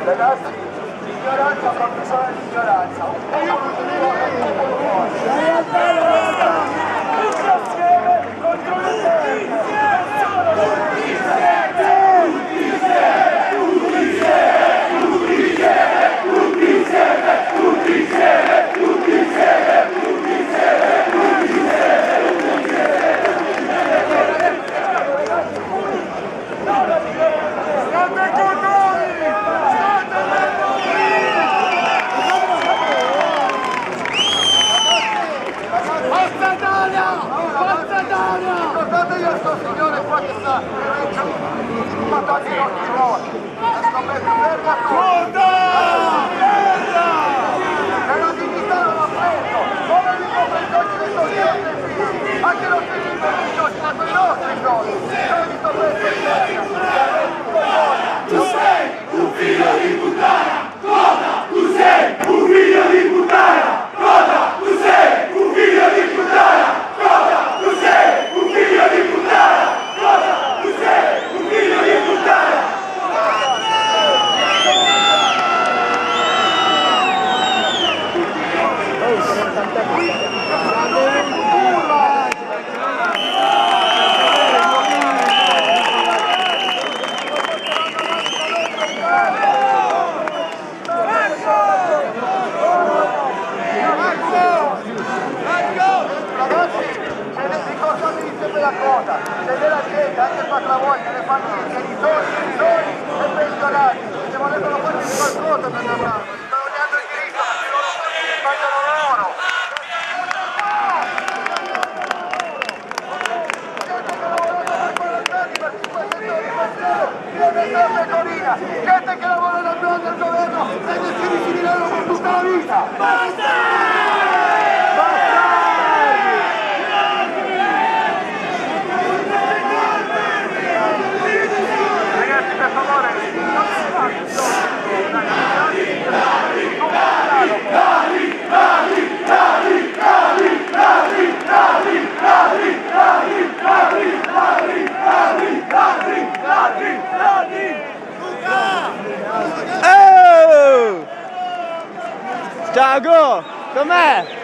Ragazzi, l'ignoranza fa pensare all'ignoranza. Un popolo tutto è un popolo forte. Tutti assieme contro le terre. Ricordatevi a sto signore qua che sta patati i nostri morti. Sto merda corda! E la dignità non ha preso! Come vi comprendete dei soldi ai figli? Anche i nostri figli ci hanno dato i nostri soldi! Come vi sto prendendo in merda? Tu sei un figlio di puttana! Cosa? Tu sei un figlio di puttana! Cosa? Tu sei un figlio di puttana! Cosa? Tu sei un figlio di puttana! Cosa? Tu sei un figlio di puttana! Cosa, se della gente, anche quattro volte, le famiglie, genitori, e pensionati, se volevano farmi qualcosa per lavorare, stanno neanche il diritto, perché loro mangiano loro. Gente che ha lavorato per 40 anni, per 500 euro di pensiero, gente che lavora nel piano del governo e decidi di livello per tutta la vita. Basta! Ciao Go, com'è?